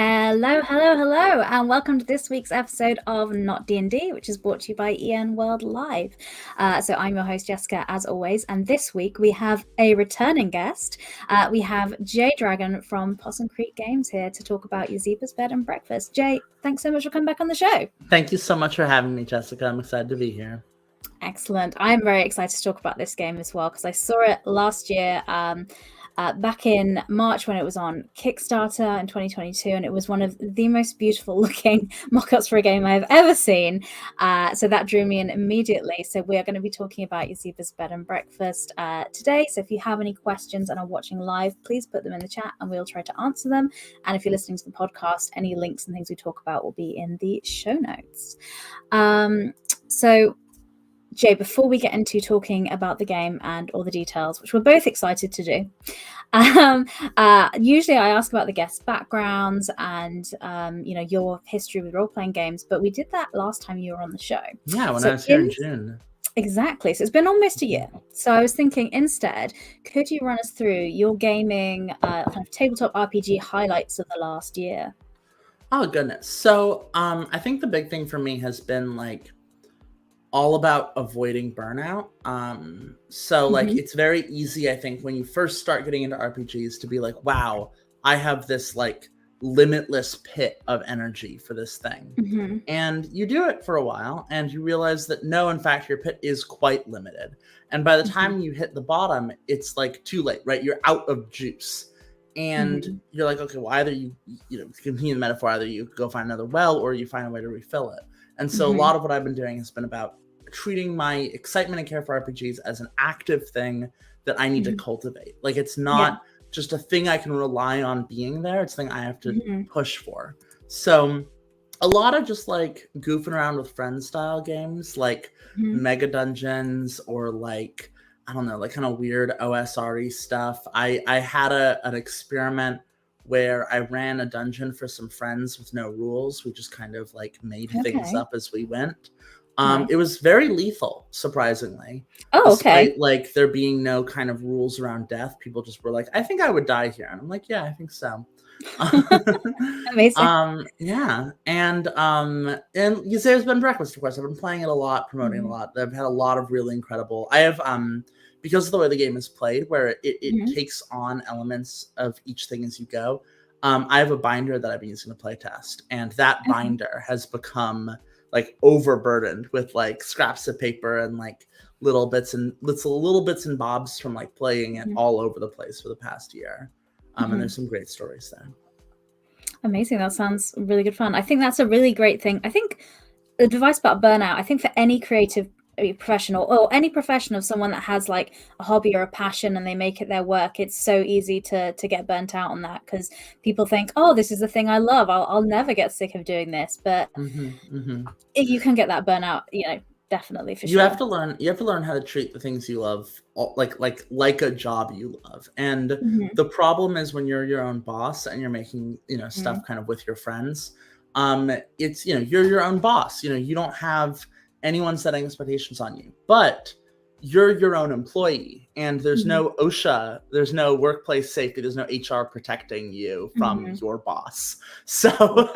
Hello, hello, hello, and welcome to this week's episode of Not DnD, which is brought to you by EN World Live. So I'm your host, Jessica, as always, and this week we have a returning guest. We have Jay Dragon from Possum Creek Games here to talk about Yazeba's Bed and Breakfast. Jay, thanks so much for coming back on the show. Thank you so much for having me, Jessica. I'm excited to be here. Excellent. I'm very excited to talk about this game as well because I saw it last year. Back in March when it was on Kickstarter in 2022, and it was one of the most beautiful looking mock-ups for a game I've ever seen. So that drew me in immediately. So we are going to be talking about Yazeba's Bed and Breakfast today. So if you have any questions and are watching live, please put them in the chat and we'll try to answer them. And if you're listening to the podcast, any links and things we talk about will be in the show notes. So Jay, before we get into talking about the game and all the details, which we're both excited to do, usually I ask about the guests' backgrounds and your history with role-playing games, but we did that last time you were on the show. Yeah, when I was here in June. Exactly. So it's been almost a year. So I was thinking instead, could you run us through your gaming kind of tabletop RPG highlights of the last year? Oh, goodness. So I think the big thing for me has been like all about avoiding burnout. It's very easy, I think, when you first start getting into RPGs to be like, wow, I have this like limitless pit of energy for this thing. And you do it for a while and you realize that no, in fact, your pit is quite limited. And by the time you hit the bottom, it's like too late, right? You're out of juice. And you're like, okay, well, either you continue the metaphor, either you go find another well or you find a way to refill it. And so a lot of what I've been doing has been about treating my excitement and care for RPGs as an active thing that I need to cultivate. Like, it's not just a thing I can rely on being there. It's a thing I have to push for. So a lot of just like goofing around with friends style games, like Mega Dungeons or like, I don't know, like kind of weird OSRE stuff. I had an experiment where I ran a dungeon for some friends with no rules. We just kind of like made things up as we went. It was very lethal, surprisingly. Oh, okay. Despite, like, there being no kind of rules around death, people just were like, I think I would die here. And I'm like, yeah, I think so. Amazing. Yeah. And Yazeba's Bed and Breakfast, of course. I've been playing it a lot, promoting it a lot. I've had a lot of really incredible... I have... because of the way the game is played, where it takes on elements of each thing as you go, I have a binder that I've been using to play test, and that binder has become like overburdened with like scraps of paper and like little bits and bobs from like playing it all over the place for the past year. And there's some great stories there. Amazing. That sounds really good fun. I think that's a really great thing. I think the advice about burnout, I think for any creative professional or any professional, someone that has like a hobby or a passion and they make it their work, it's so easy to get burnt out on that because people think, oh, this is the thing I love, I'll never get sick of doing this. But you can get that burnout, definitely, for sure. You have to learn how to treat the things you love like a job you love. And the problem is when you're your own boss and you're making stuff kind of with your friends, it's you're your own boss. You don't have anyone setting expectations on you, but you're your own employee, and there's no OSHA, there's no workplace safety, there's no HR protecting you from your boss. So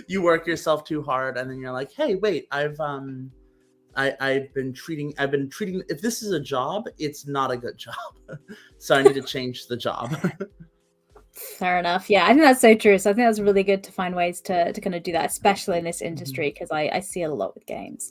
you work yourself too hard, and then you're like, hey, wait, I've been treating, if this is a job, it's not a good job. So I need to change the job. Fair enough. Yeah, I think that's so true. So I think that's really good to find ways to kind of do that, especially in this industry, because I see it a lot with games.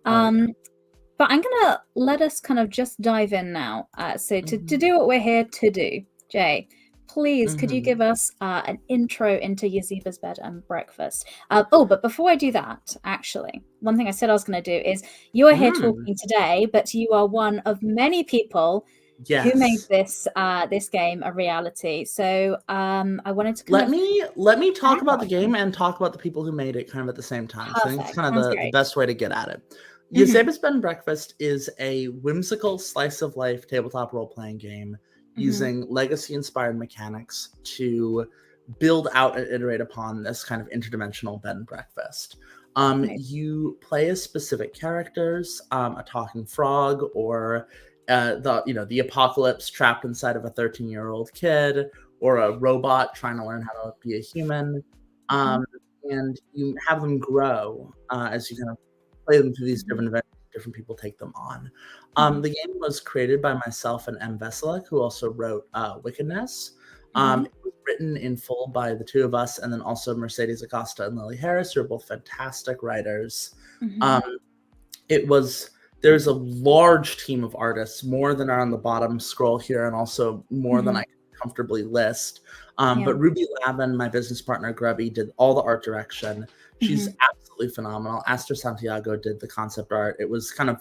But I'm going to let us kind of just dive in now. So to do what we're here to do, Jay, please, could you give us an intro into Yazeba's Bed and Breakfast? But before I do that, actually, one thing I said I was going to do is you are here talking today, but you are one of many people who made this game a reality. So I wanted to let me talk about the game and talk about the people who made it kind of at the same time. Perfect. So I think it's kind of the best way to get at it. Yazeba's Bed and Breakfast is a whimsical slice of life tabletop role-playing game using legacy-inspired mechanics to build out and iterate upon this kind of interdimensional bed and breakfast. You play as specific characters, a talking frog, or the apocalypse trapped inside of a 13-year-old kid, or a robot trying to learn how to be a human. And you have them grow as you kind of play them through these different events. Different people take them on. The game was created by myself and M. Veselak, who also wrote Wickedness. It was written in full by the two of us, and then also Mercedes Acosta and Lily Harris, who are both fantastic writers. There's a large team of artists, more than are on the bottom scroll here, and also more than I can comfortably list. But Ruby Lavin, my business partner Grubby, did all the art direction. She's absolutely phenomenal. Aster Santiago did the concept art. It was kind of,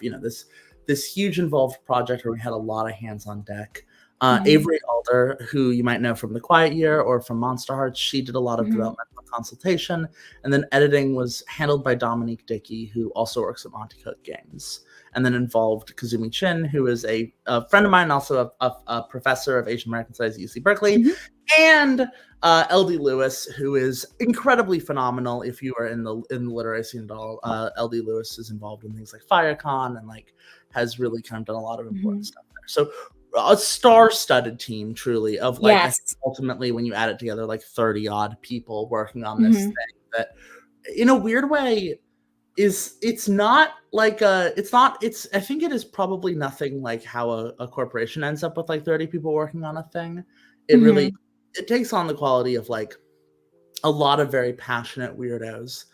this huge involved project where we had a lot of hands on deck. Avery Alder, who you might know from The Quiet Year or from Monster Hearts, she did a lot of developmental consultation. And then editing was handled by Dominique Dickey, who also works at Monty Cook Games. And then involved Kazumi Chin, who is a friend of mine, also a professor of Asian American Studies at UC Berkeley, and LD Lewis, who is incredibly phenomenal. If you are in the literary scene at all, LD Lewis is involved in things like FireCon and has really kind of done a lot of important stuff there. So a star-studded team, truly, of I think ultimately when you add it together, 30 odd people working on this thing that, in a weird way, I think it is probably nothing like how a corporation ends up with 30 people working on a thing. It really, it takes on the quality of a lot of very passionate weirdos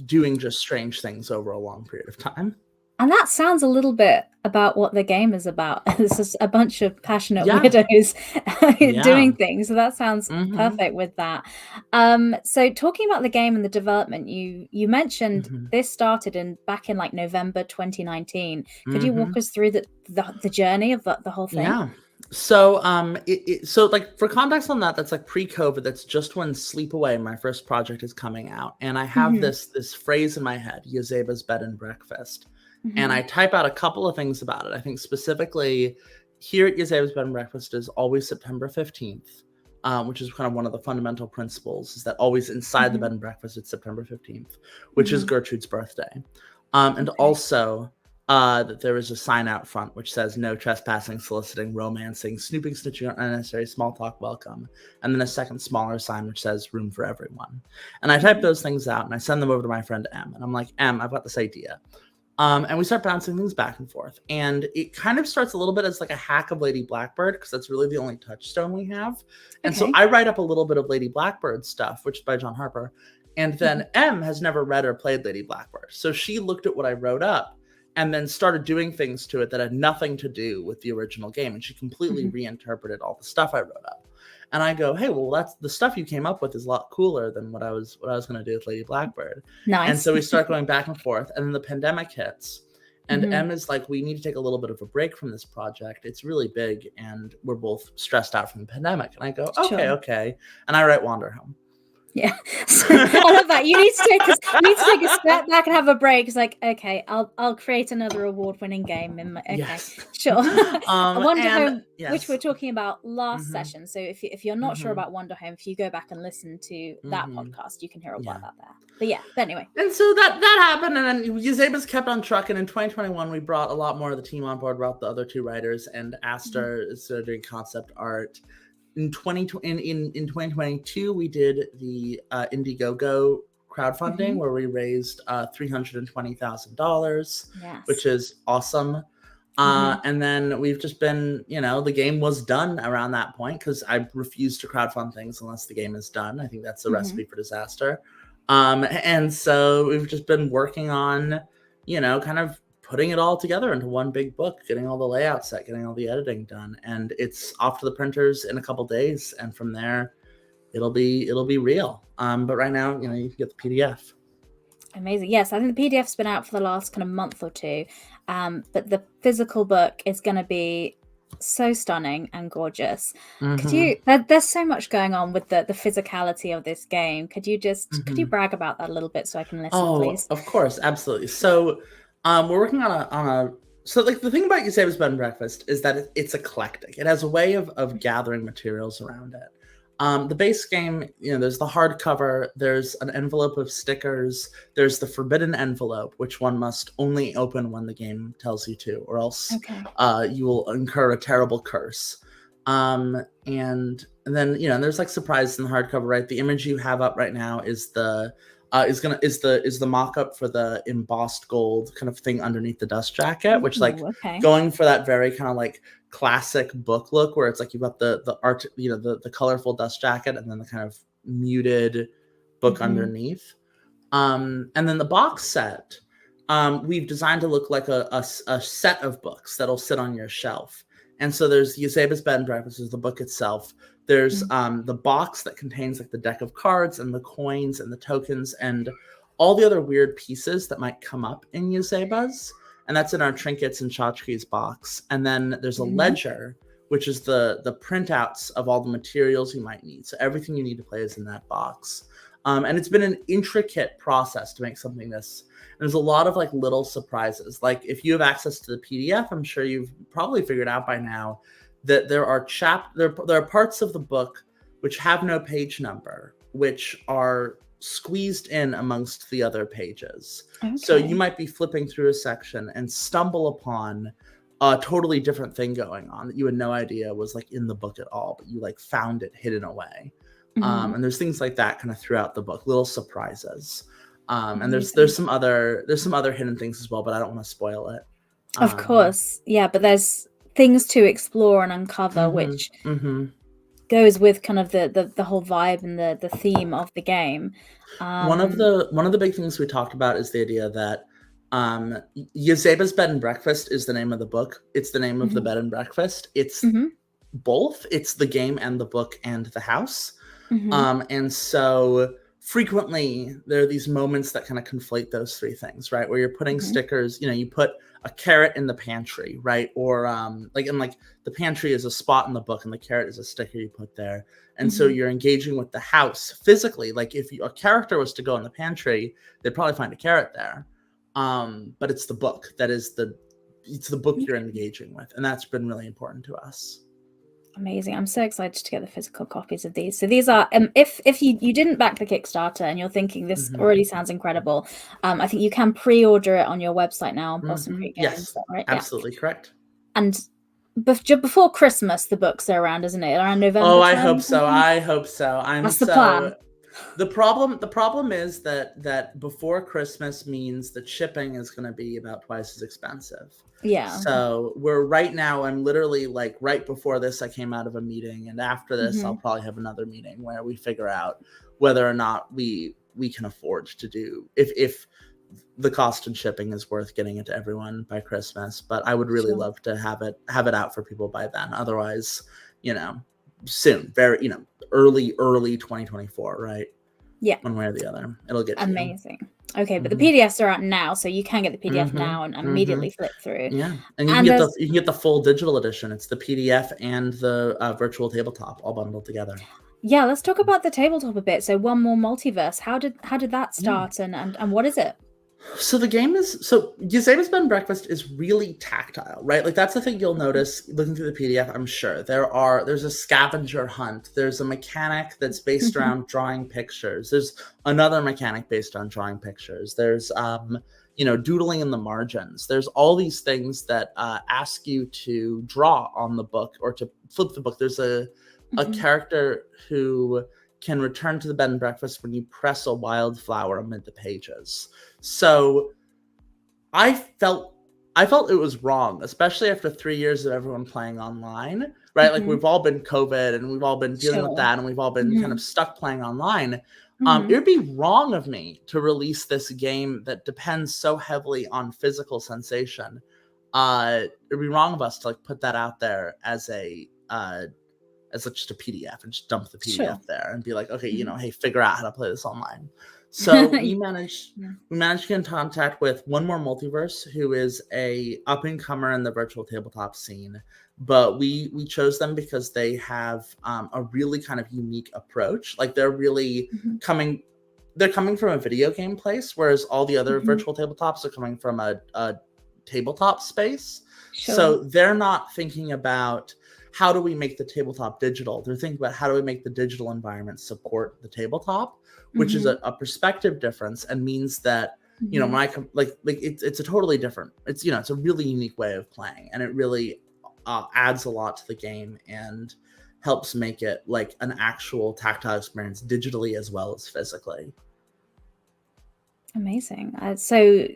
doing just strange things over a long period of time. And that sounds a little bit about what the game is about. It's just a bunch of passionate weirdos doing things. So that sounds perfect with that. So talking about the game and the development, you mentioned this started back in November 2019. Could you walk us through the journey of the whole thing? Yeah. So for context on that's pre-COVID. That's just when Sleepaway, my first project, is coming out, and I have this phrase in my head: Yazeba's bed and breakfast. And I type out a couple of things about it. I think specifically here at Yazeba's Bed and Breakfast is always September 15th, which is kind of one of the fundamental principles, is that always inside the bed and breakfast it's September 15th, which is Gertrude's birthday. And also that there is a sign out front which says no trespassing, soliciting, romancing, snooping, snitching, or unnecessary small talk welcome. And then a second smaller sign which says room for everyone. And I type those things out and I send them over to my friend M. And I'm like, M, I've got this idea. And we start bouncing things back and forth. And it kind of starts a little bit as a hack of Lady Blackbird, because that's really the only touchstone we have. And so I write up a little bit of Lady Blackbird stuff, which is by John Harper. And then M has never read or played Lady Blackbird. So she looked at what I wrote up and then started doing things to it that had nothing to do with the original game. And she completely reinterpreted all the stuff I wrote up. And I go, hey, well, that's the stuff you came up with is a lot cooler than what I was going to do with Lady Blackbird. Nice. And so we start going back and forth, and then the pandemic hits, and M is like, we need to take a little bit of a break from this project. It's really big, and we're both stressed out from the pandemic. And I go, okay. And I write Wander Home. Yeah. I love that. You need to take a step back and have a break. It's like, okay, I'll create another award-winning game. Sure. Wonder Home, which we're talking about last session. So if you're not sure about Wonder Home, if you go back and listen to that podcast, you can hear all about that there. But anyway. And so that happened, and then Yazeba's kept on trucking. In 2021, we brought a lot more of the team on board, brought the other two writers, and Aster is doing concept art. In 2022, we did the Indiegogo crowdfunding where we raised $320,000, which is awesome. And then we've just been, the game was done around that point because I refuse to crowdfund things unless the game is done. I think that's the recipe for disaster. And so we've just been working on, kind of putting it all together into one big book, getting all the layouts set, getting all the editing done, and it's off to the printers in a couple days, and from there it'll be real. But right now, you can get the PDF. Amazing. Yes, I think the PDF's been out for the last kind of month or two, but the physical book is going to be so stunning and gorgeous. Could you? There's so much going on with the physicality of this game. Could you brag about that a little bit so I can listen, please? Of course, absolutely. So. We're working on so the thing about Yazeba's Bed and Breakfast is that it's eclectic. It has a way of gathering materials around it. The base game, there's the hardcover, there's an envelope of stickers, there's the forbidden envelope, which one must only open when the game tells you to, or else you will incur a terrible curse. And And then, there's like surprises in the hardcover, right? The image you have up right now is the mock-up for the embossed gold kind of thing underneath the dust jacket, which like going for that very kind of like classic book look where it's like you've got the art, the colorful dust jacket and then the kind of muted book underneath. And then the box set, we've designed to look like a set of books that'll sit on your shelf. And so there's Yazeba's Bed and Breakfast, is the book itself. There's the box that contains like the deck of cards and the coins and the tokens and all the other weird pieces that might come up in Yazeba's. And that's in our trinkets and tchotchkes box. And then there's a ledger, which is the printouts of all the materials you might need. So everything you need to play is in that box. And it's been an intricate process to make something this. There's a lot of like little surprises. Like if you have access to the PDF, I'm sure you've probably figured out by now that there are parts of the book which have no page number, which are squeezed in amongst the other pages. So you might be flipping through a section and stumble upon a totally different thing going on that you had no idea was like in the book at all, but you like found it hidden away. And there's things like that kind of throughout the book, little surprises. And there's some other hidden things as well, but I don't want to spoil it. Of course. Yeah, but there's things to explore and uncover, which goes with kind of the whole vibe and the theme of the game. One of the big things we talked about is the idea that Yazeba's Bed and Breakfast is the name of the book. It's the name of the bed and breakfast. It's both. It's the game and the book and the house. And so frequently there are these moments that kind of conflate those three things, right? Where you're putting stickers, you put a carrot in the pantry, right? Or the pantry is a spot in the book and the carrot is a sticker you put there. And so you're engaging with the house physically. Like if a character was to go in the pantry, they'd probably find a carrot there. But it's the book it's the book you're engaging with. And that's been really important to us. Amazing. I'm so excited to get the physical copies of these. So these are, if you didn't back the Kickstarter and you're thinking this already sounds incredible, I think you can pre-order it on your website now on Possum Creek Games. Yes, right? absolutely correct. And before Christmas, the books are around, isn't it? Around November. Oh, I hope so. That's the plan. The problem is that before Christmas means that shipping is going to be about twice as expensive. Yeah. So I'm literally like right before this, I came out of a meeting, and after this, I'll probably have another meeting where we figure out whether or not we can afford to do if the cost and shipping is worth getting it to everyone by Christmas. But I would really love to have it out for people by then. Otherwise, soon, very early 2024, right? Yeah. One way or the other, it'll get amazing. Okay, but the PDFs are out now, so you can get the PDF now and immediately flip through. Yeah, and you can get the full digital edition. It's the PDF and the virtual tabletop all bundled together. Yeah, let's talk about the tabletop a bit. So One More Multiverse. How did that start, and what is it? So the game Yazeba's Bed and Breakfast is really tactile, right? Like that's the thing you'll notice looking through the PDF, I'm sure. There's a scavenger hunt. There's a mechanic that's based around drawing pictures. There's another mechanic based on drawing pictures. There's doodling in the margins. There's all these things that ask you to draw on the book or to flip the book. There's a character who can return to the bed and breakfast when you press a wildflower amid the pages. So I felt it was wrong, especially after 3 years of everyone playing online, right? Like we've all been COVID and we've all been dealing with that and we've all been kind of stuck playing online. It would be wrong of me to release this game that depends so heavily on physical sensation. It would be wrong of us to like put that out there as just a PDF and just dump the PDF there and be like, okay, hey, figure out how to play this online. So we managed to get in contact with One More Multiverse, who is a up and comer in the virtual tabletop scene. But we chose them because they have a really kind of unique approach. Like they're really coming from a video game place, whereas all the other virtual tabletops are coming from a tabletop space. So they're not thinking about how do we make the tabletop digital? They're thinking about how do we make the digital environment support the tabletop, which is a perspective difference and means that, when I come, it's a totally different, it's a really unique way of playing, and it really adds a lot to the game. And, helps make it like an actual tactile experience digitally as well as physically. Amazing. So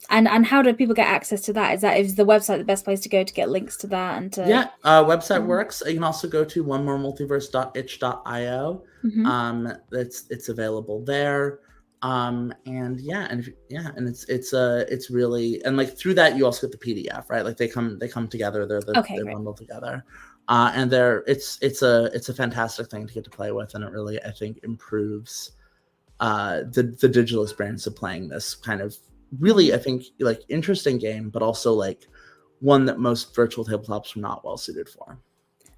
and how do people get access to that? Is the website the best place to go to get links to that and to? Yeah, website works. You can also go to onemoremultiverse.itch.io. It's available there. And it's really, and like through that you also get the PDF, right? Like they come together. They're bundled together. And it's a fantastic thing to get to play with, and it really, I think, improves the digital experience of playing this kind of really, I think, like interesting game, but also like one that most virtual tabletops are not well suited for.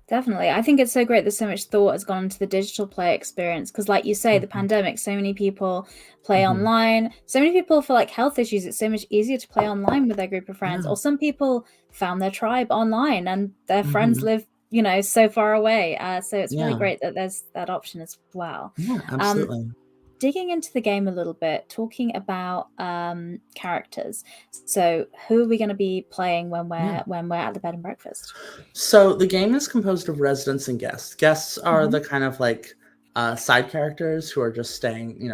Definitely. I think it's so great that so much thought has gone into the digital play experience because, like you say, the pandemic, so many people play online. So many people, for like health issues, it's so much easier to play online with their group of friends. Or some people found their tribe online and their friends live, so far away. So it's really great that there's that option as well. Yeah, absolutely. Digging into the game a little bit, talking about characters. So who are we going to be playing when we're at the bed and breakfast? So the game is composed of residents and guests. Guests are the kind of like side characters who are just staying,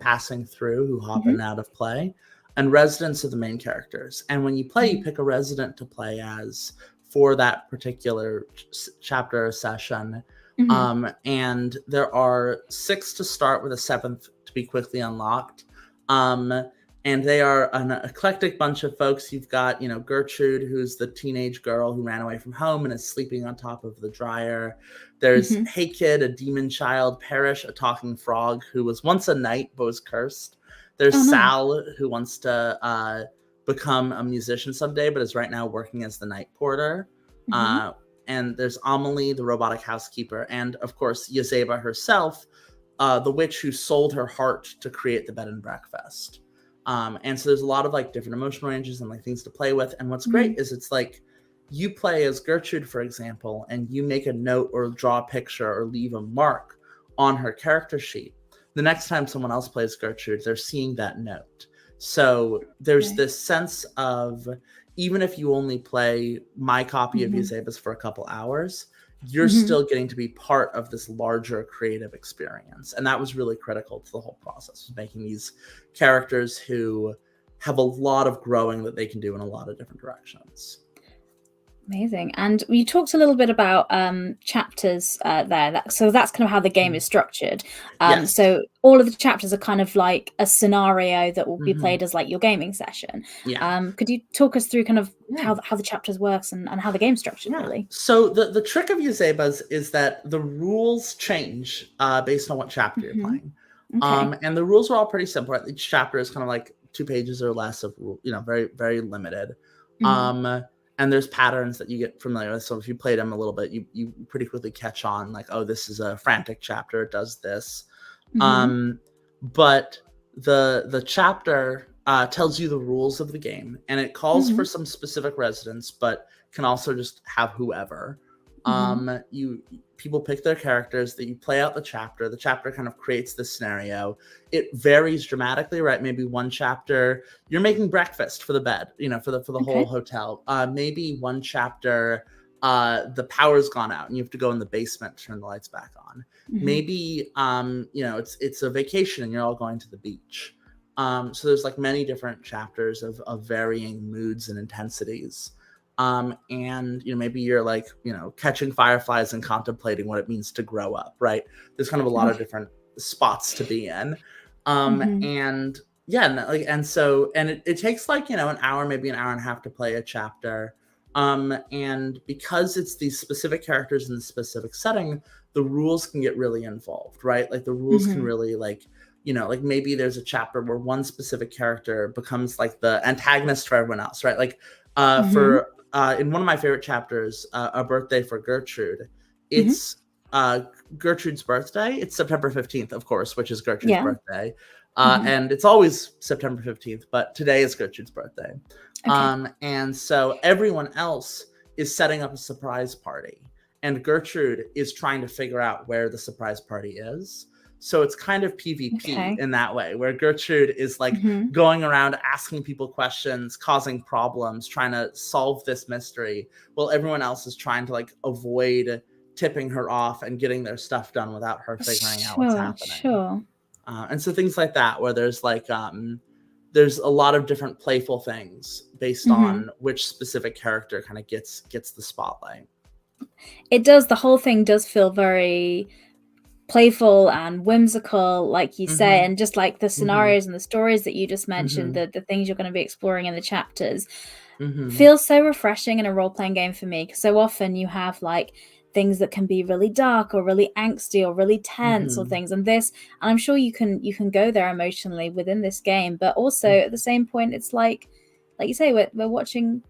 passing through, who hop in and out of play. And residents are the main characters. And when you play, you pick a resident to play as for that particular chapter or session. And there are 6 to start, with a 7th to be quickly unlocked. And they are an eclectic bunch of folks. You've got, Gertrude, who's the teenage girl who ran away from home and is sleeping on top of the dryer. There's Hey Kid, a demon child. Parrish, a talking frog who was once a knight but was cursed. There's Sal, who wants to become a musician someday but is right now working as the night porter. And there's Amelie, the robotic housekeeper, and of course Yazeba herself, the witch who sold her heart to create the bed and breakfast. And so there's a lot of like different emotional ranges and like things to play with. And what's great is it's like you play as Gertrude, for example, and you make a note or draw a picture or leave a mark on her character sheet. The next time someone else plays Gertrude, they're seeing that note. So there's this sense of, even if you only play my copy of Yazeba's for a couple hours, you're still getting to be part of this larger creative experience. And that was really critical to the whole process, making these characters who have a lot of growing that they can do in a lot of different directions. Amazing. And you talked a little bit about chapters there. So that's kind of how the game is structured. Yes. So all of the chapters are kind of like a scenario that will be played as like your gaming session. Could you talk us through kind of how the chapters works and how the game's structured, really? So the trick of Yazeba's is that the rules change based on what chapter you're playing. And the rules are all pretty simple. Right? Each chapter is kind of like 2 pages or less of rule, very, very limited. And there's patterns that you get familiar with. So if you played them a little bit, you pretty quickly catch on like, oh, this is a frantic chapter. It does this. But the chapter tells you the rules of the game, and it calls for some specific residents, but can also just have whoever. People pick their characters, that you play out the chapter. The chapter kind of creates the scenario. It varies dramatically, right? Maybe one chapter you're making breakfast for the bed, for the whole hotel. Maybe one chapter the power's gone out and you have to go in the basement to turn the lights back on. Maybe it's a vacation and you're all going to the beach. So there's like many different chapters of varying moods and intensities. And maybe you're like catching fireflies and contemplating what it means to grow up, right? There's kind of a lot of different spots to be in. And it takes like an hour, maybe an hour and a half to play a chapter. And because it's these specific characters in the specific setting, the rules can get really involved, right? Like the rules can really like maybe there's a chapter where one specific character becomes like the antagonist for everyone else, right? Like for in one of my favorite chapters, A Birthday for Gertrude, it's Gertrude's birthday. It's September 15th, of course, which is Gertrude's birthday. And it's always September 15th, but today is Gertrude's birthday. And so everyone else is setting up a surprise party, and Gertrude is trying to figure out where the surprise party is. So it's kind of PvP in that way, where Gertrude is like going around asking people questions, causing problems, trying to solve this mystery, while everyone else is trying to like avoid tipping her off and getting their stuff done without her figuring out what's happening. Sure. And so things like that, where there's like there's a lot of different playful things based on which specific character kind of gets the spotlight. It does. The whole thing does feel very playful and whimsical, like you say, and just like the scenarios and the stories that you just mentioned, the things you're going to be exploring in the chapters, feels so refreshing in a role-playing game for me. Because so often you have like things that can be really dark or really angsty or really tense or things, and I'm sure you can go there emotionally within this game, but also at the same point, it's like you say, we're watching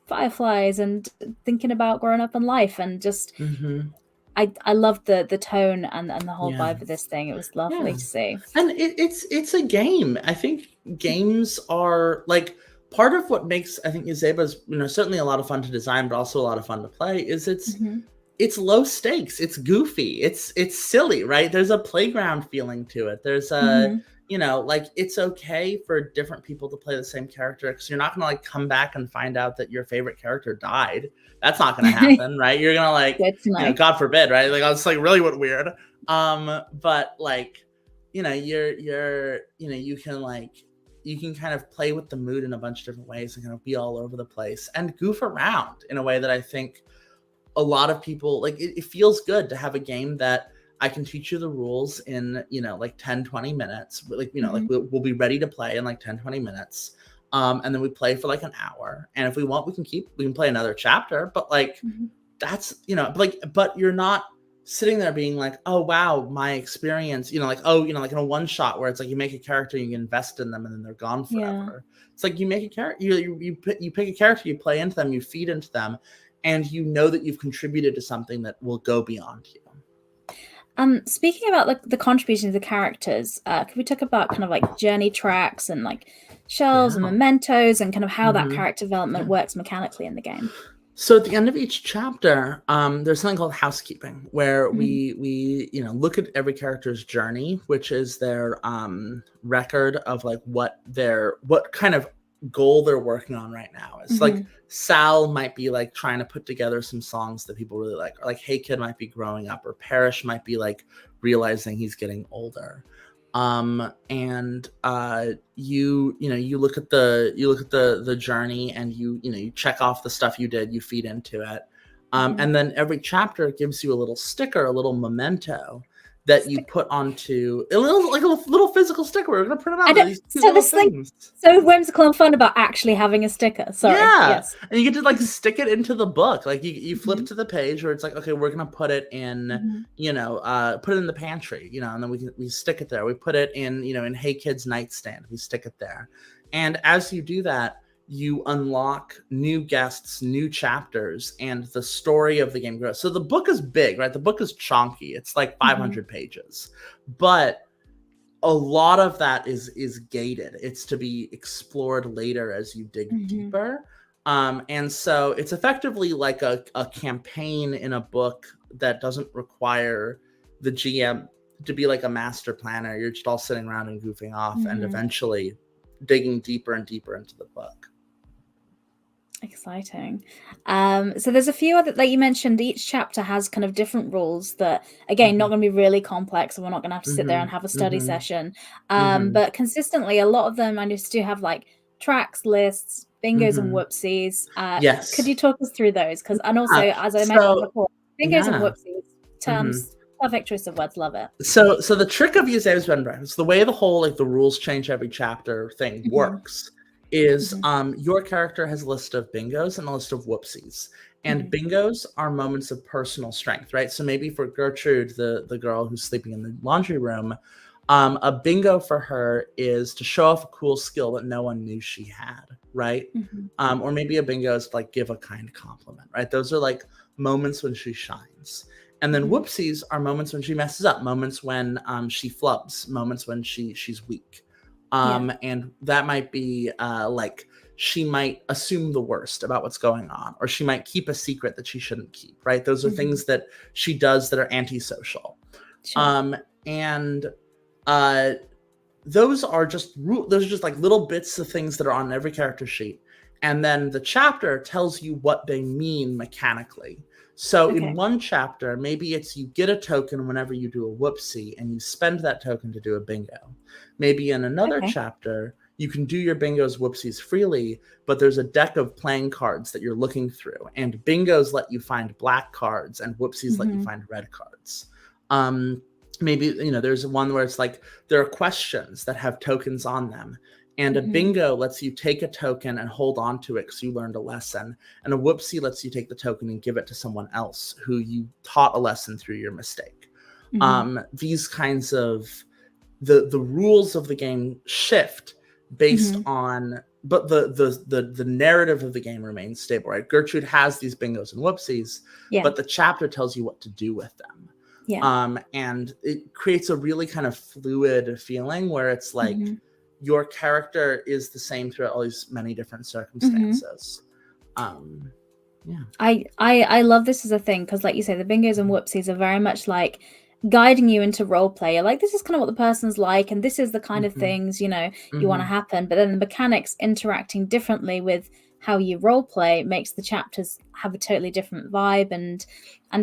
fireflies and thinking about growing up in life, and just I loved the tone and the whole vibe of this thing. It was lovely to see. And it's a game. I think games are like part of what makes, I think, Yazeba's, certainly a lot of fun to design, but also a lot of fun to play, is it's low stakes, it's goofy, it's silly, right? There's a playground feeling to it. There's a like, it's okay for different people to play the same character, because you're not gonna like come back and find out that your favorite character died. That's not gonna happen, right? You're gonna like, God forbid, right? Like, it's like really weird. But like, you can kind of play with the mood in a bunch of different ways and kind of be all over the place and goof around in a way that I think a lot of people like. It feels good to have a game that I can teach you the rules in, like 10, 20 minutes. Like, like we'll be ready to play in like 10, 20 minutes. And then we play for like an hour. And if we want, we can play another chapter, but like, that's, but you're not sitting there being like, oh, wow, my experience, like, like in a one shot where it's like you make a character, you invest in them, and then they're gone forever. It's like you make a character, you pick a character, you play into them, you feed into them, and that you've contributed to something that will go beyond you. Speaking about like the contribution of the characters, could we talk about kind of like journey tracks and like shelves and mementos, and kind of how that character development works mechanically in the game? So at the end of each chapter, there's something called housekeeping, where we look at every character's journey, which is their record of like what kind of goal they're working on right now. It's like Sal might be like trying to put together some songs that people really like, or like Hey Kid might be growing up, or Parrish might be like realizing he's getting older. And you look at the journey, and you check off the stuff you did, you feed into it. And then every chapter gives you a little sticker, a little memento that you put onto a little physical sticker. We're gonna print it out. These two little things. So whimsical and fun about actually having a sticker. Sorry. Yeah. Yes. And you get to like stick it into the book. Like you flip to the page where it's like, okay, we're gonna put it in, put it in the pantry, and then we stick it there. We put it in, in Hey Kid's nightstand. We stick it there. And as you do that, you unlock new guests, new chapters, and the story of the game grows. So the book is big, right? The book is chonky. It's like 500 pages, but a lot of that is gated. It's to be explored later as you dig deeper. And so it's effectively like a campaign in a book that doesn't require the GM to be like a master planner. You're just all sitting around and goofing off and eventually digging deeper and deeper into the book. Exciting. So there's a few other, like you mentioned, each chapter has kind of different rules that, again, not going to be really complex, and we're not going to have to sit there and have a study session. But consistently, a lot of them I just do have like tracks, lists, bingos, and whoopsies. Yes. Could you talk us through those? And also, as I mentioned before, bingos and whoopsies, terms, perfect choice of words, love it. So the trick of Yazeba's Bed and Breakfast, the way the whole like the rules change every chapter thing works, is your character has a list of bingos and a list of whoopsies. And bingos are moments of personal strength, right? So maybe for Gertrude, the girl who's sleeping in the laundry room, a bingo for her is to show off a cool skill that no one knew she had, right? Or maybe a bingo is to like give a kind compliment, right? Those are like moments when she shines. And then whoopsies are moments when she messes up, moments when she flubs, moments when she's weak. And that might be like she might assume the worst about what's going on, or she might keep a secret that she shouldn't keep, right? Those are things that she does that are antisocial. Sure. And those are just like little bits of things that are on every character sheet. And then the chapter tells you what they mean mechanically. So Okay. in one chapter, maybe it's you get a token whenever you do a whoopsie and you spend that token to do a bingo. Maybe in another chapter, you can do your bingos, whoopsies freely, but there's a deck of playing cards that you're looking through. And bingos let you find black cards and whoopsies let you find red cards. Maybe, there's one where it's like there are questions that have tokens on them. And a bingo lets you take a token and hold on to it because you learned a lesson. And a whoopsie lets you take the token and give it to someone else who you taught a lesson through your mistake. These kinds of the rules of the game shift based on, but the narrative of the game remains stable, right? Gertrude has these bingos and whoopsies, but the chapter tells you what to do with them. And it creates a really kind of fluid feeling where it's like, your character is the same throughout all these many different circumstances. I love this as a thing because, like you say, the bingos and whoopsies are very much like guiding you into role play. You're like, this is kind of what the person's like, and this is the kind of things you want to happen. But then the mechanics interacting differently with how you role play makes the chapters have a totally different vibe and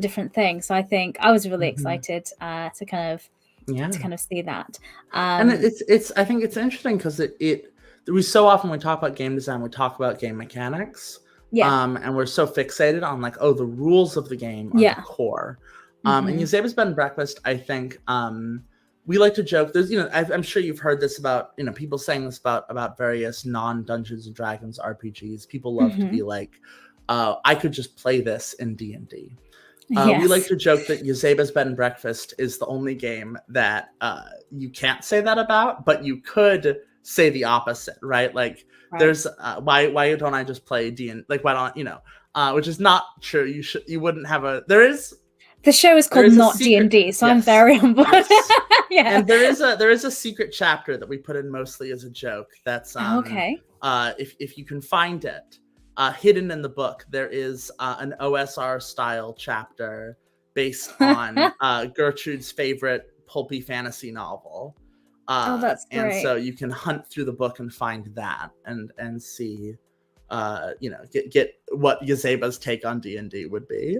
different things. So I think I was really excited to kind of see that. And it's I think it's interesting because we so often when we talk about game design, we talk about game mechanics. And we're so fixated on like, the rules of the game are the core. And Yazeba's Bed and Breakfast, I think, we like to joke. There's, I'm sure you've heard this about, people saying this about various non-Dungeons and Dragons RPGs. People love to be like, I could just play this in D&D. We like to joke that Yazeba's Bed and Breakfast is the only game that you can't say that about, but you could say the opposite, right? Like, there's why don't I just play D&D? Like, why don't which is not true. You wouldn't have the show is called Not DnD, so I'm very on board. And there is a secret chapter that we put in mostly as a joke. That's if you can find it. Hidden in the book, there is an OSR style chapter based on Gertrude's favorite pulpy fantasy novel. That's great. And so you can hunt through the book and find that and see, get what Yazeba's take on D&D would be.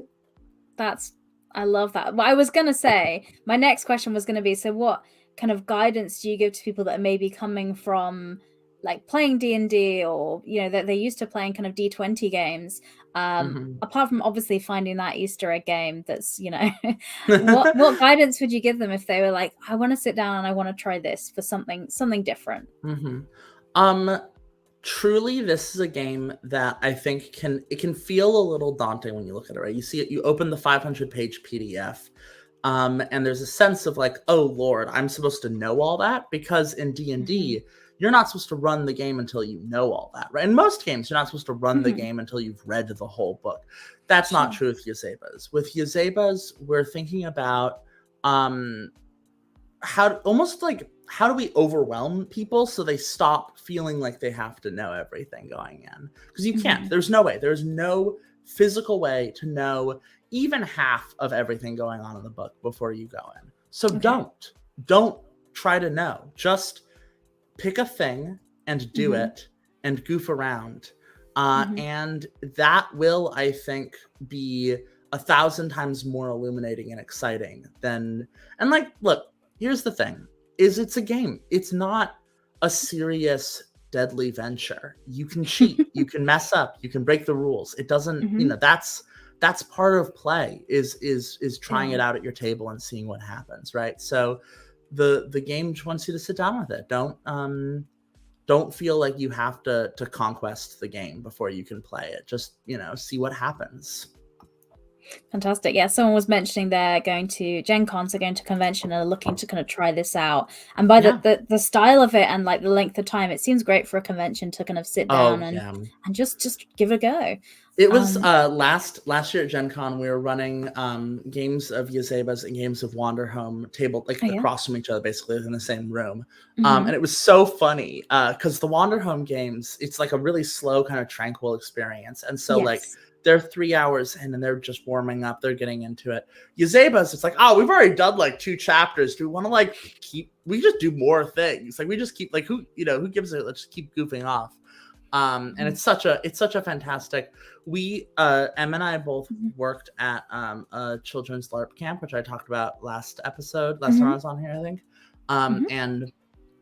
I love that. Well, I was going to say, my next question was going to be, so what kind of guidance do you give to people that are maybe coming from like playing D&D or, that they're used to playing kind of D20 games, apart from obviously finding that Easter egg game that's, what guidance would you give them if they were like, I want to sit down and I want to try this for something different? Truly, this is a game that I think can feel a little daunting when you look at it, right? You see it, you open the 500-page PDF, and there's a sense of like, oh Lord, I'm supposed to know all that, because in D&D, you're not supposed to run the game until you know all that, right? In most games, you're not supposed to run the game until you've read the whole book. That's not true with Yazeba's. With Yazeba's, we're thinking about how do we overwhelm people so they stop feeling like they have to know everything going in? Because you can't. There's no way. There's no physical way to know even half of everything going on in the book before you go in. So don't try to know. Just pick a thing and do it and goof around. And that will, I think, be 1,000 times more illuminating and exciting than, and like, look, here's the thing. It's a game. It's not a serious, deadly venture. You can cheat. You can mess up. You can break the rules. It doesn't, that's part of play is trying it out at your table and seeing what happens, right? So the game just wants you to sit down with it. Don't feel like you have to conquest the game before you can play it. Just, see what happens. Fantastic. Yeah, someone was mentioning they're going to Gen Con, so going to convention and are looking to kind of try this out. And by the style of it and like the length of time, it seems great for a convention to kind of sit down and just give it a go. It was last year at Gen Con, we were running games of Yazeba's and games of Wanderhome table across from each other, basically in the same room. And it was so funny because the Wanderhome games, it's like a really slow kind of tranquil experience. And so like they're 3 hours in and they're just warming up. They're getting into it. Yazeba's, it's like, oh, we've already done like 2 chapters. Do we want to we just do more things? Like we just keep like, who gives it? Let's just keep goofing off. And it's such a fantastic. We Em and I both worked at a children's LARP camp, which I talked about last time I was on here, I think. And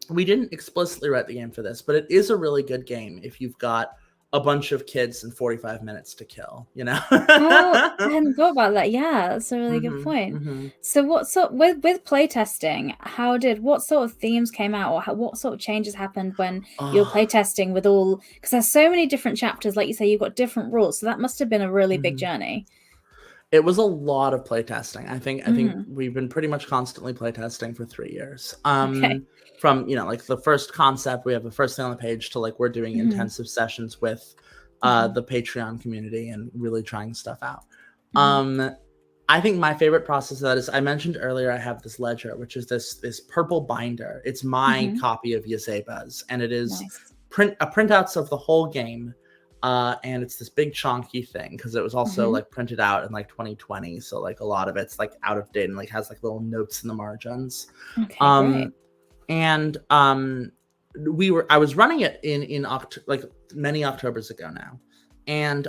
we didn't explicitly write the game for this, but it is a really good game if you've got a bunch of kids and 45 minutes to kill, you know? Oh, I hadn't thought about that. Yeah, that's a really good point. So what sort with playtesting, what sort of themes came out, or what sort of changes happened when you were playtesting with all, because there's so many different chapters, like you say, you've got different rules, so that must have been a really big journey. It was a lot of playtesting. I think we've been pretty much constantly playtesting for 3 years. From, you know, like the first concept, we have the first thing on the page, to like we're doing intensive sessions with the Patreon community and really trying stuff out. I think my favorite process of that is, I mentioned earlier, I have this ledger, which is this purple binder. It's my copy of Yazeba's, and it is printouts of the whole game. And it's this big chonky thing, because it was also like printed out in like 2020, so like a lot of it's like out of date and like has like little notes in the margins. Great. And I was running it in like many Octobers ago now, and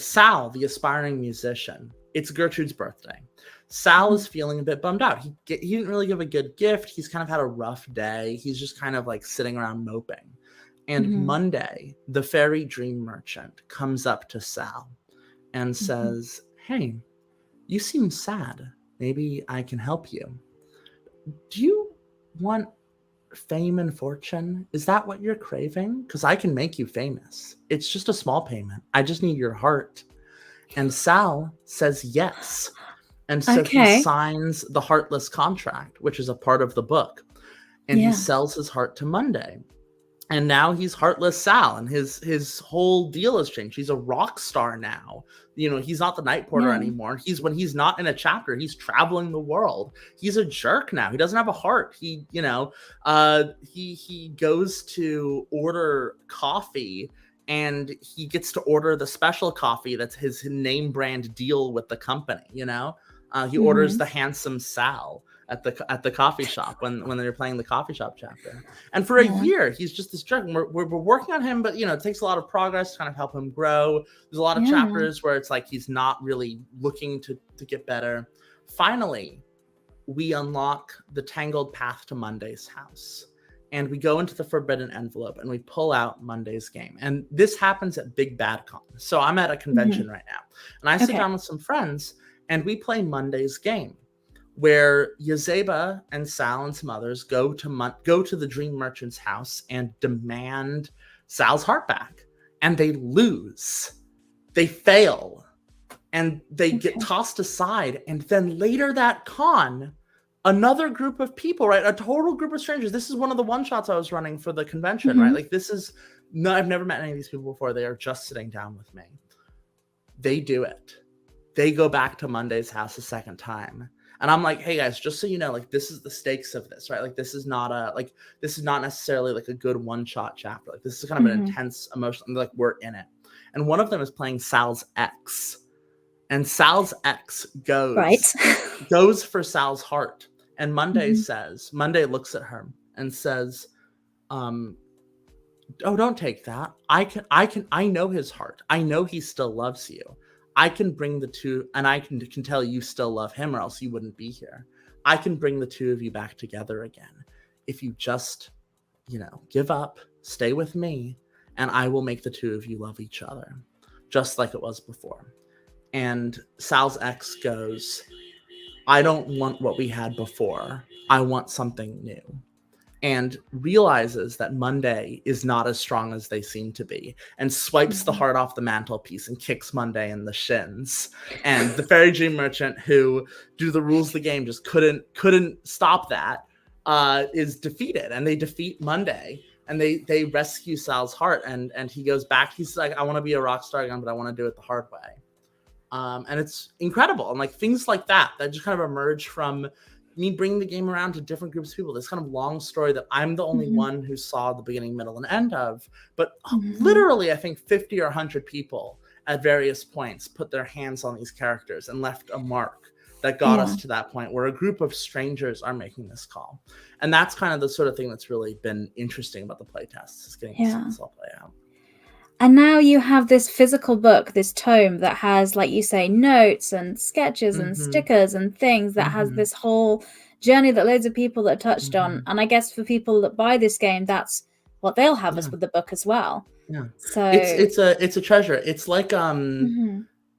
Sal, the aspiring musician, it's Gertrude's birthday. Sal is feeling a bit bummed out. He didn't really give a good gift. He's kind of had a rough day. He's just kind of like sitting around moping. And Monday, the fairy dream merchant comes up to Sal and says, "Hey, you seem sad. Maybe I can help you. Do you want fame and fortune? Is that what you're craving? Because I can make you famous. It's just a small payment. I just need your heart." And Sal says yes. And so he signs the Heartless contract, which is a part of the book. And he sells his heart to Monday. And now he's Heartless Sal, and his whole deal has changed. He's a rock star now. You know, he's not the night porter anymore. When he's not in a chapter, he's traveling the world. He's a jerk now. He doesn't have a heart. He goes to order coffee, and he gets to order the special coffee that's his name brand deal with the company. You know, he orders the Handsome Sal at the coffee shop when they're playing the coffee shop chapter. And for a year, he's just this jerk. We're working on him, but you know, it takes a lot of progress to kind of help him grow. There's a lot of chapters where it's like he's not really looking to get better. Finally, we unlock the tangled path to Monday's house, and we go into the forbidden envelope and we pull out Monday's game. And this happens at Big Bad Con. So I'm at a convention right now, and I sit down with some friends and we play Monday's game, where Yazeba and Sal and some others go to the dream merchant's house and demand Sal's heart back. And they lose. They fail. And they get tossed aside. And then later that con, another group of people, right? A total group of strangers. This is one of the one-shots I was running for the convention, right? Like I've never met any of these people before. They are just sitting down with me. They do it. They go back to Monday's house a second time. And I'm like, "Hey guys, just so you know, like this is the stakes of this, right? Like this is not necessarily like a good one-shot chapter. Like this is kind of an intense emotion. Like we're in it." And one of them is playing Sal's ex, and Sal's ex goes for Sal's heart. And Monday looks at her and says, "Oh, don't take that. I know his heart. I know he still loves you. I can bring the two, and I can tell you still love him, or else you wouldn't be here. I can bring the two of you back together again. If you just, give up, stay with me, and I will make the two of you love each other, just like it was before." And Sal's ex goes, "I don't want what we had before. I want something new." And realizes that Monday is not as strong as they seem to be, and swipes the heart off the mantelpiece and kicks Monday in the shins. And the fairy dream merchant, who, due to the rules of the game, just couldn't stop that, is defeated. And they defeat Monday, and they rescue Sal's heart. And he goes back. He's like, "I want to be a rock star again, but I want to do it the hard way." And it's incredible. And like things like that just kind of emerge from me bringing the game around to different groups of people. This kind of long story that I'm the only one who saw the beginning, middle, and end of, but literally I think 50 or 100 people at various points put their hands on these characters and left a mark that got us to that point where a group of strangers are making this call. And that's kind of the sort of thing that's really been interesting about the playtests, is getting to see this all play out. And now you have this physical book, this tome that has, like you say, notes and sketches and stickers and things that has this whole journey that loads of people that touched on. And I guess for people that buy this game, that's what they'll have us with the book as well. Yeah. So it's a treasure. It's like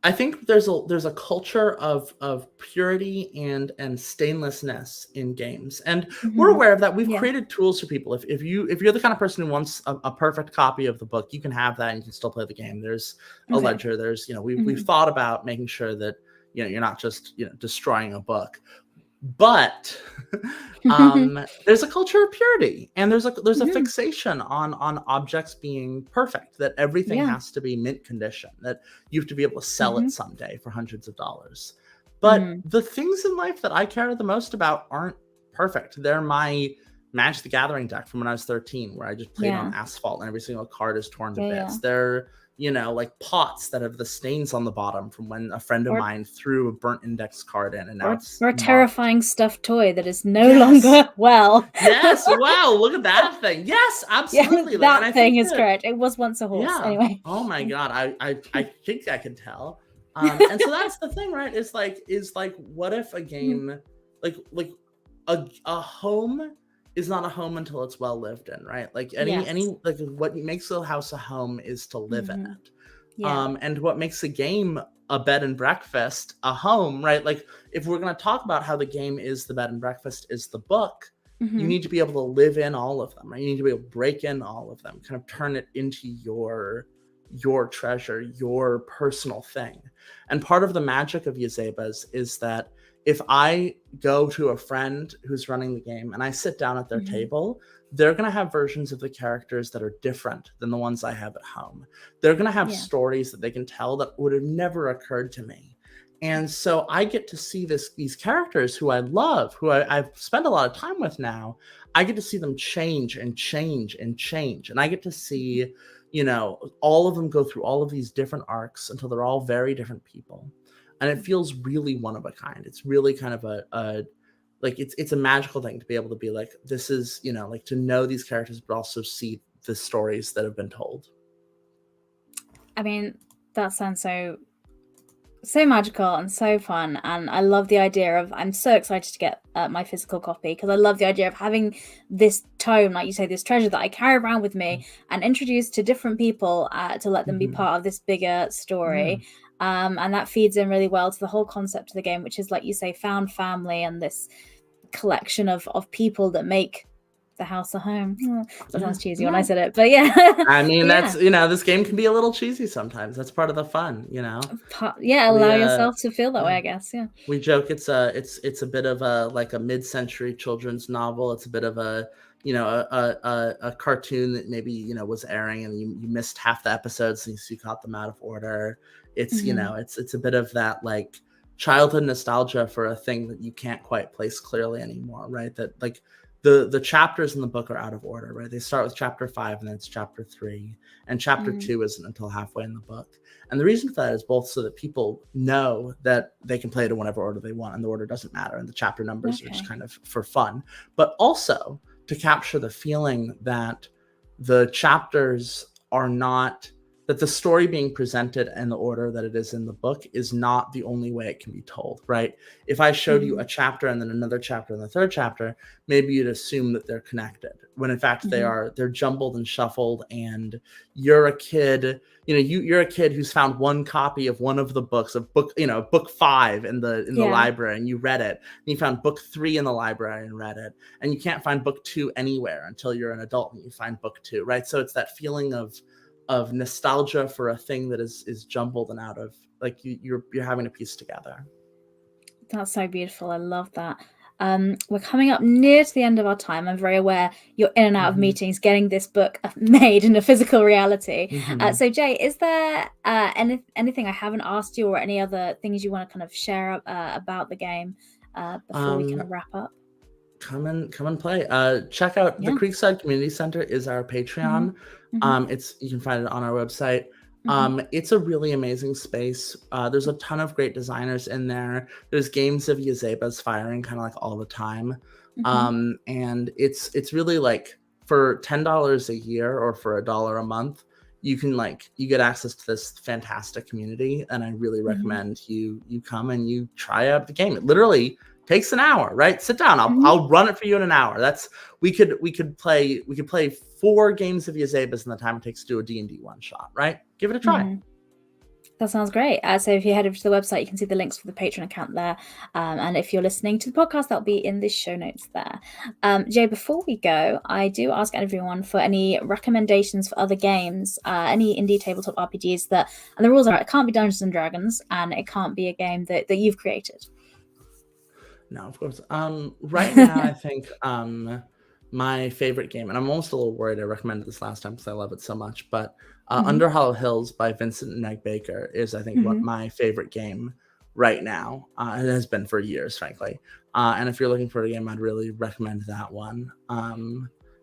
I think there's a culture of purity and stainlessness in games, and we're aware of that. We've created tools for people. If you're the kind of person who wants a perfect copy of the book, you can have that and you can still play the game. There's a ledger. There's we've thought about making sure that you're not just destroying a book. But there's a culture of purity, and there's a fixation on objects being perfect, that everything has to be mint condition, that you have to be able to sell it someday for hundreds of dollars. But the things in life that I care the most about aren't perfect. They're my Magic the Gathering deck from when I was 13, where I just played on asphalt and every single card is torn to bits. They're like pots that have the stains on the bottom from when a friend of mine threw a burnt index card in, and now or a terrifying stuffed toy that is no longer well. Yes, wow, look at that thing. Yes, absolutely. That thing is correct. It was once a horse. Anyway. Oh my god, I think I can tell. And so that's the thing, right? Is like what if a game like a home is not a home until it's well lived in, right? Like any like what makes a house a home is to live in it. And what makes a game a bed and breakfast a home, right? Like if we're going to talk about how the game is the bed and breakfast is the book, you need to be able to live in all of them, right? You need to be able to break in all of them, kind of turn it into your treasure, your personal thing. And part of the magic of Yazeba's is that if I go to a friend who's running the game and I sit down at their table, they're going to have versions of the characters that are different than the ones I have at home. They're going to have stories that they can tell that would have never occurred to me. And so I get to see these characters who I love, who I've spent a lot of time with now. I get to see them change and change and change. And I get to see, all of them go through all of these different arcs until they're all very different people. And it feels really one of a kind. It's really kind of it's a magical thing to be able to be like, this is, like to know these characters, but also see the stories that have been told. I mean, that sounds so magical and so fun. And I love the idea of, I'm so excited to get my physical copy, because I love the idea of having this tome, like you say, this treasure that I carry around with me and introduce to different people to let them be part of this bigger story. And that feeds in really well to the whole concept of the game, which is, like you say, found family and this collection of people that make the house a home. That sounds cheesy when I said it, but I mean, that's this game can be a little cheesy sometimes. That's part of the fun, allow yourself to feel that way, I guess. We joke it's a bit of a mid-century children's novel. It's a bit of a a cartoon that maybe was airing and you missed half the episodes, so you caught them out of order. It's it's a bit of that like childhood nostalgia for a thing that you can't quite place clearly anymore, right? That like the chapters in the book are out of order, right? They start with chapter 5 and then it's chapter 3, and chapter 2 isn't until halfway in the book. And the reason for that is both so that people know that they can play it in whatever order they want and the order doesn't matter and the chapter numbers are just kind of for fun, but also to capture the feeling that the chapters are not, that the story being presented in the order that it is in the book is not the only way it can be told, right? If I showed you a chapter and then another chapter and the third chapter, maybe you'd assume that they're connected, when in fact they're jumbled and shuffled, and you're a kid, you're a kid who's found one copy of one of the books, of book 5 in the library, and you read it, and you found book 3 in the library and read it, and you can't find book 2 anywhere until you're an adult and you find book 2, right? So it's that feeling of nostalgia for a thing that is jumbled and out of, like, you're having to piece together. That's so beautiful. I love that. We're coming up near to the end of our time. I'm very aware you're in and out of meetings getting this book made in a physical reality. So Jay, is there anything I haven't asked you, or any other things you want to kind of share about the game before we kind of wrap up? Come and play. Check out the Creekside Community Center is our Patreon. You can find it on our website. It's a really amazing space. There's a ton of great designers in there. There's games of Yazeba's firing kind of like all the time. And it's really like, for $10 a year or for $1 a month, you can you get access to this fantastic community, and I really recommend you come and you try out the game. It literally takes an hour, right? Sit down. I'll run it for you in an hour. We could play 4 games of Yazebas in the time it takes to do a D&D one shot, right? Give it a try. That sounds great. So if you head over to the website, you can see the links for the Patreon account there. And if you're listening to the podcast, that'll be in the show notes there. Jay, before we go, I do ask everyone for any recommendations for other games, any indie tabletop RPGs and the rules are, it can't be Dungeons and Dragons, and it can't be a game that you've created. No, of course. Right now, I think my favorite game, and I'm almost a little worried I recommended this last time because I love it so much, but Under Hollow Hills by Vincent and Meg Baker is, I think, what my favorite game right now. It has been for years, frankly. And if you're looking for a game, I'd really recommend that one.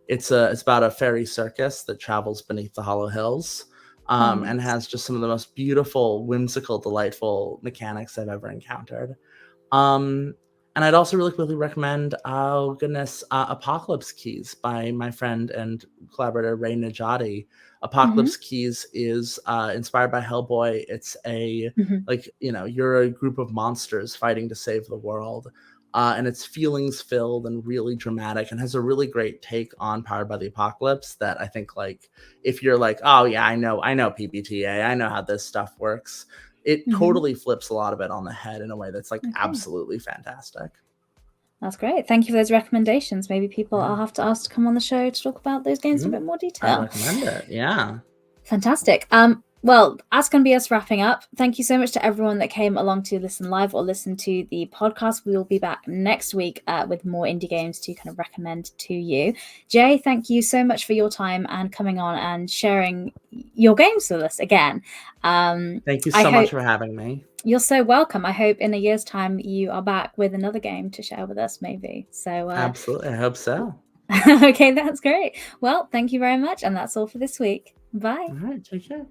It's about a fairy circus that travels beneath the Hollow Hills, and has just some of the most beautiful, whimsical, delightful mechanics I've ever encountered. And I'd also really recommend, Apocalypse Keys by my friend and collaborator Ray Najati. Apocalypse Keys is inspired by Hellboy. It's you're a group of monsters fighting to save the world. And it's feelings filled and really dramatic, and has a really great take on Powered by the Apocalypse that I think, if you're oh yeah, I know PBTA, I know how this stuff works. It totally flips a lot of it on the head in a way that's absolutely fantastic. That's great. Thank you for those recommendations. Maybe people I'll have to ask to come on the show to talk about those games in a bit more detail. I recommend it. Yeah. Fantastic. Well, that's going to be us wrapping up. Thank you so much to everyone that came along to listen live or listen to the podcast. We will be back next week with more indie games to kind of recommend to you. Jay, thank you so much for your time and coming on and sharing your games with us again. Thank you so much for having me. You're so welcome. I hope in a year's time you are back with another game to share with us, maybe. So absolutely. I hope so. Okay, that's great. Well, thank you very much. And that's all for this week. Bye. All right. Take care.